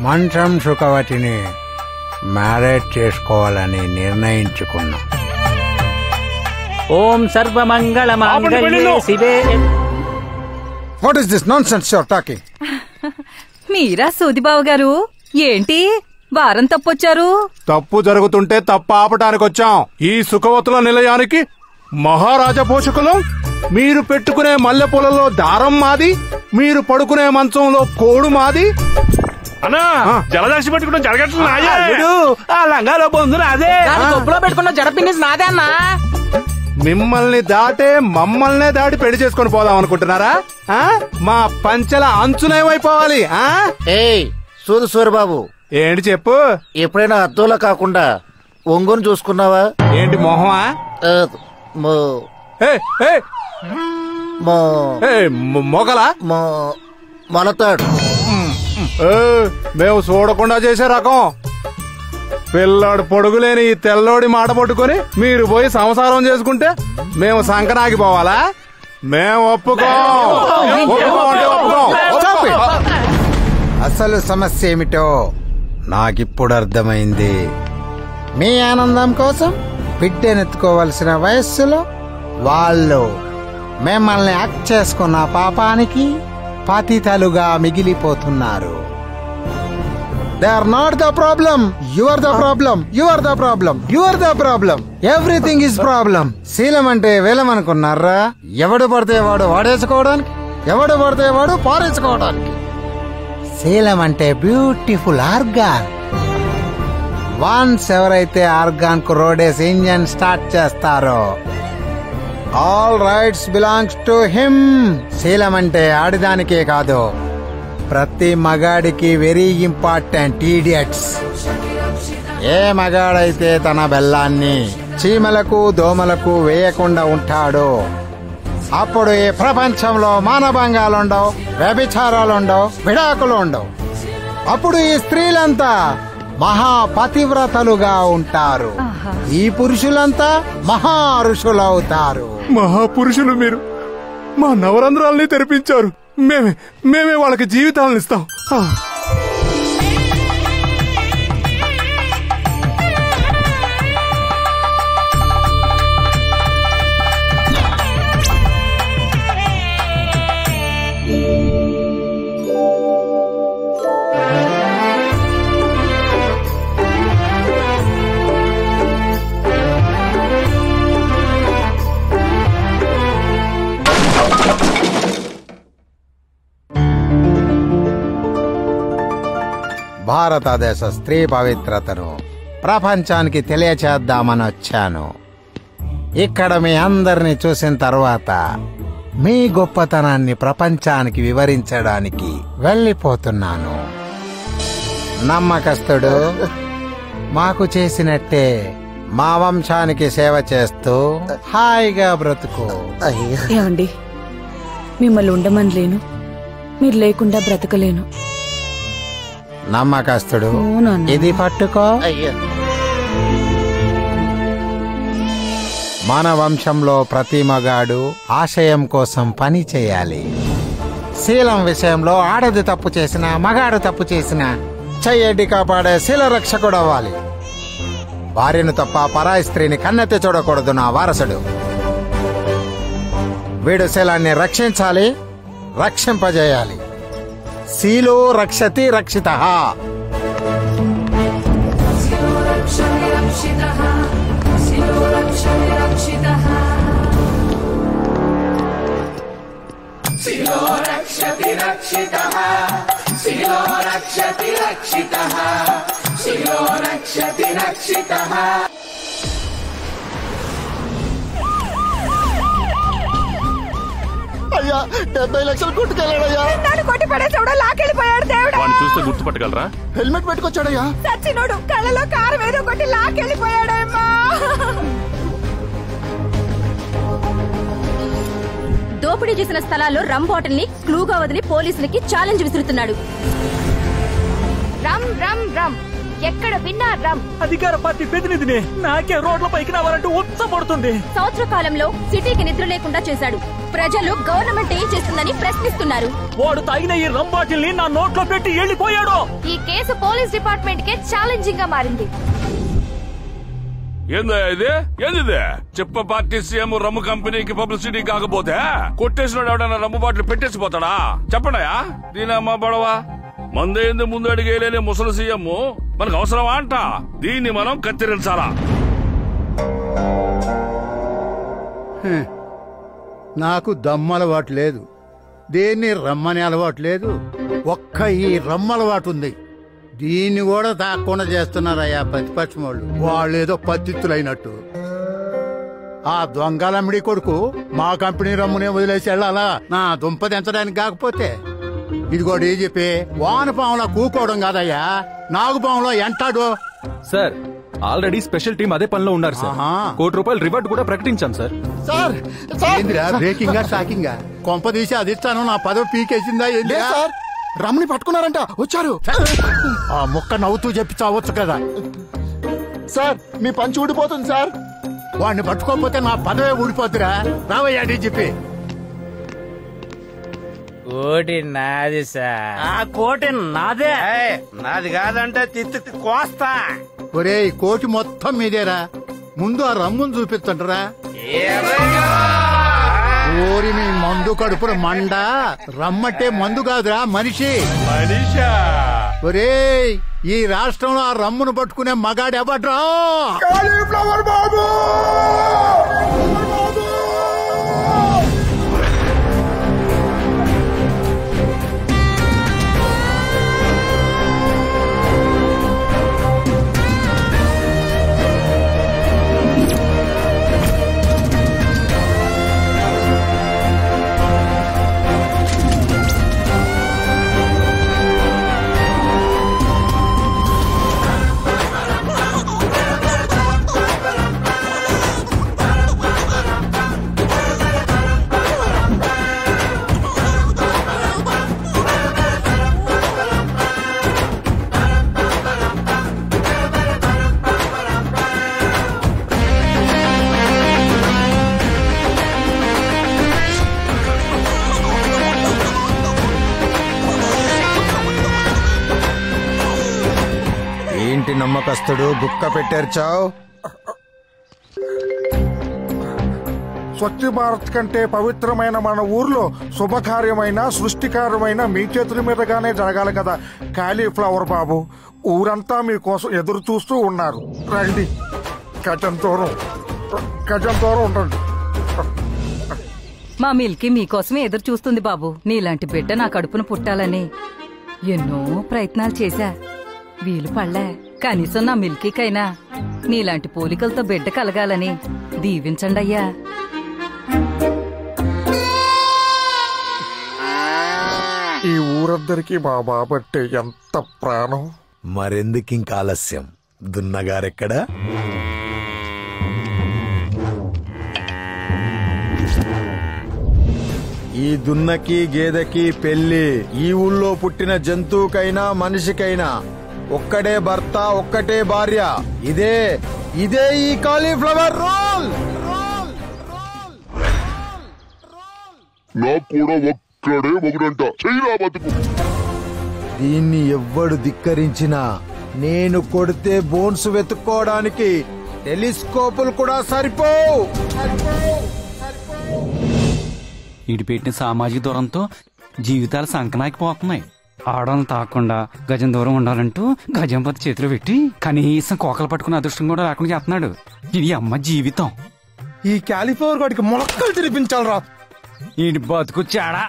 మంచం సుఖవతిని మ్యారేజ్ చేసుకోవాలని నిర్ణయించుకున్నాం. ఓం సర్వమంగళ మాంగళ్యే శివే. What is this nonsense you are talking? మీరా సూదిబాబు గారు, ఏంటి వారం తప్పొచ్చారు? తప్పు జరుగుతుంటే తప్పు ఆపటానికి వచ్చాం. ఈ సుఖవతుల నిలయానికి మహారాజా పోషకులం. మీరు పెట్టుకునే మల్లెపూలలో దారం మాది, మీరు పడుకునే మంచంలో కోడు మాది. అన్నా జలదాసి పెట్టుకున్న జరగట్లేదు. ఆ లంగాలో బొందు నాదే, గొప్పలో పెట్టుకున్న జడపిన్ని నాదే అన్నా. మిమ్మల్ని దాటే మమ్మల్నే దాటి పెళ్లి చేసుకుని పోదాం అనుకుంటున్నారా? మా పంచెల అంచునేమైపోవాలి? సూరిబాబు ఏంటి చెప్పు. ఎప్పుడైనా అద్దంలో కాకుండా ఒంగోని చూసుకున్నావా? ఏంటి మొహమా? మొగలా? మొలతాడు. మేము చూడకుండా చేసే రకం. పిల్లాడు పొడుగులేని ఈ తెల్లోడి మాట పట్టుకుని మీరు పోయి సంసారం చేసుకుంటే మేము సంకనాగిపోవాలా? మేము ఒప్పుకోం. అసలు సమస్య ఏమిటో నాకిప్పుడు అర్థమైంది. మీ ఆనందం కోసం బిడ్డనెత్తుకోవలసిన వయస్సులో వాళ్ళు మిమ్మల్ని హక్ చేసుకున్న పాపానికి పతితలుగా మిగిలిపోతున్నారు. They are not the problem. You are the problem. You are the problem. You are the problem. Everything is problem. శీలం అంటే వేలం అనుకున్నారా? ఎవడు పడితే వాడు వాడేసుకోవడానికి, ఎవడు పడితే వాడు పారేసుకోవడానికి. శీలం అంటే బ్యూటిఫుల్ ఆర్గాన్. వన్స్ ఎవరైతే ఆర్గాన్ కు రోడేసి ఇంజన్ స్టార్ట్ చేస్తారో all rights belongs to him. శీలం అంటే ఆడిదానికే కాదు, ప్రతి మగాడికి వెరీ ఇంపార్టెంట్. ఈడియట్స్. ఏ మగాడైతే తన బెల్లాన్ని చీమలకు దోమలకు వేయకుండా ఉంటాడో అప్పుడు ఈ ప్రపంచంలో మానభంగాలుండవు, వ్యభిచారాలుండవు, విడాకులు ఉండవు. అప్పుడు ఈ స్త్రీలంతా మహాపతివ్రతలుగా ఉంటారు. ఈ పురుషులంతా మహా ఋషులవుతారు. మహాపురుషులు మీరు మా నవరంధ్రాల్ని తెరిపించారు. మేమే వాళ్ళకి జీవితాలను ఇస్తాం. భారతదేశ స్త్రీ పవిత్రతను ప్రపంచానికి తెలియచేద్దామని వచ్చాను. ఇక్కడ మీ అందరినీ చూసిన తర్వాత మీ గొప్పతనాన్ని ప్రపంచానికి వివరించడానికి వెళ్ళిపోతున్నాను. నమ్మకస్తుడు మాకు చేసినట్టే మా వంశానికి సేవ చేస్తూ హాయిగా బ్రతుకు. ఏమండి, మిమ్మల్ని ఉండమనలేను, మీరు లేకుండా బ్రతకలేను. నమ్మకస్తుడు, ఇది పట్టుకో. మన వంశంలో ప్రతి మగాడు ఆశయం కోసం పని చేయాలి. శీలం విషయంలో ఆడది తప్పు చేసినా మగాడు తప్పు చేసినా చెయ్యడ్డి కాపాడే శీల రక్షకుడు అవ్వాలి. భార్యను తప్ప పరాయి స్త్రీని కన్నెత్తి చూడకూడదు నా వారసుడు. వీడు శీలాన్ని రక్షించాలి, రక్షింపజేయాలి. శీలో రక్షతి రక్షితః. అయ్యా 70 లక్షలు కొట్టుకెళ్ళాడయ్యా. కొట్టి పడేసాడు, లాకెళ్ళిపోయాడు. దేవుడా, చూస్తే గుర్తుపట్టగలరా? హెల్మెట్ పెట్టుకొచ్చాడయ్యా. సచ్చినోడు కళ్ళలో కారం ఏదో కొట్టి లాకెళ్ళిపోయాడమ్మా. దోపిడీ చేసిన స్థలాల్లో రమ్ బాటిల్ ని క్లూగా వదిలి పోలీసులకి ఛాలెంజ్ విసురుతున్నాడు. రమ్ రమ్ రమ్ ఎక్కడ విన్నా రమ్. అధికార పార్టీ ప్రతినిధిని నాకే రోడ్ల పైకి రావాలంటూ ఉత్సపడుతుంది. సంవత్సర కాలంలో సిటీకి నిద్ర లేకుండా చేశాడు. ప్రజలు గవర్నమెంట్ ఏం చేస్తుందని ప్రశ్నిస్తున్నారు. వాడు తాగిన ఈ రమ్ బాటిల్ ని నా నోట్లో పెట్టి వెళ్లిపోయాడు. ఈ కేసు పోలీస్ డిపార్ట్మెంట్ కే ఛాలెంజింగ్ గా మారింది. ఏంది చెప్ప పార్టీ సీఎం రమ్ము కంపెనీకి పబ్లిసిటీ కాకపోతే కొట్టేసినాడు ఎవడన్నా రమ్ము బాటిల్ పెట్టేసిపోతాడా? చెప్పండియా దీనమ్మ బడవా. మందేంది ముందు అడిగేలేని ముసలి సీఎం మనకు అవసరమా అంట. దీన్ని మనం కత్తిరించాలా? నాకు దమ్ము అలవాటు లేదు, దేన్ని రమ్మని అలవాటు లేదు, ఒక్క ఈ రమ్మ అలవాటు ఉంది. దీన్ని కూడా తాకుండా చేస్తున్నారయ్యా ప్రతిపక్షం వాళ్ళు. వాళ్ళేదో పత్తిత్తులైనట్టు. ఆ దొంగలమ్మిడి కొడుకు మా కంపెనీ రమ్మునే వదిలేసి వెళ్ళాలా నా దుంప దించడానికి? కాకపోతే ఇదిగో డీజీపీ వానపాములా కూకోవడం కాదయ్యా, నాగుపాములో ఎంటాడు. సార్ ఆల్రెడీ స్పెషల్ టీం అదే పనిలో ఉన్నారు సార్. ₹1 రివార్డ్ కూడా ప్రకటించాం సార్. సార్ ఏందిరా బ్రేకింగ్ షాకింగ్? కొంప తీసి అది ఇస్తాను నా పదవి పీకేసిందా ఏంటి సార్? రమ్మని పట్టుకున్నారంట, వచ్చారు. ఆ ముక్క నవ్వుతూ చెప్పి చావచ్చు కదా సార్. మీ పంచి ఊడిపోతుంది సార్. వాడిని పట్టుకోకపోతే నా పదవే ఊడిపోతురా. రావయ్యా డీజీపీ. కోటి నాది సార్. ఆ కోటి నాదే. నాది కాదంటే తిత్తి కోస్తా. ఒరేయ్ కోటి మొత్తం మీదేరా. ముందు ఆ రమ్మును చూపిస్తుంటరా. ఓరి మీ మందు కడుపున మండ. రమ్మంటే మందు కాదురా, మనిషి. ఒరేయ్ ఈ రాష్ట్రంలో ఆ రమ్మును పట్టుకునే మగాడు ఎవడ్రా? కాలీఫ్లవర్ బాబు. ఏంటి నమ్మకస్తుడు గుక్క పెట్టేర్చావు? స్వచ్ఛ భారత్ కంటే పవిత్రమైన మన ఊర్లో శుభకార్యమైన సృష్టికార్యమైన మీ చేతుల మీదగానే జరగాలి కదా కాలీఫ్లవర్ బాబు. ఊరంతా మీకోసం ఎదురు చూస్తూ ఉన్నారు. రండి, గజం దూరం ఉండండి. మా మిల్కీ మీకోసమే ఎదురు చూస్తుంది బాబు. నీలాంటి బిడ్డ నా కడుపున పుట్టాలని ఎన్నో ప్రయత్నాలు చేశా, వీలు పడలే. కనీసం నా మిల్కీకైనా నీలాంటి పోలికలతో బిడ్డ కలగాలని దీవించండి అయ్యా. ఈ ఊరందరికీ మా బాబంటే ఎంత ప్రాణం. మరెందుకింక ఆలస్యం? దున్నగారెక్కడా? ఈ దున్నకి గేదెకి పెళ్లి. ఈ ఊళ్ళో పుట్టిన జంతువుకైనా మనిషికైనా ఒక్కడే భర్త, ఒక్కటే భార్య. ఇదే ఈ కాలీఫ్లవర్ రూల్. నాకు కూడా ఒక్కడే మొగుడంట. చెయ్యిరా బతుకు. దీన్ని ఎవ్వడు ధిక్కరించినా నేను కొడితే బోన్స్ వెతుక్కోవడానికి టెలిస్కోపులు కూడా సరిపోవు. ఇటు పెట్టిన సామాజిక దూరంతో జీవితాలు సంకనాకిపోతున్నాయి. ఆడవాళ్ళని తాకుండా గజం దూరం ఉండాలంటూ గజంపతి చేతిలో పెట్టి కనీసం కోకలు పట్టుకున్న అదృష్టం కూడా లేకుండా చేస్తున్నాడు. ఇది అమ్మ జీవితం. ఈ కాలీఫ్లవర్ గాడికి మొలక్కలు తినిపించాలరా. ఈ బతుకు చాడా.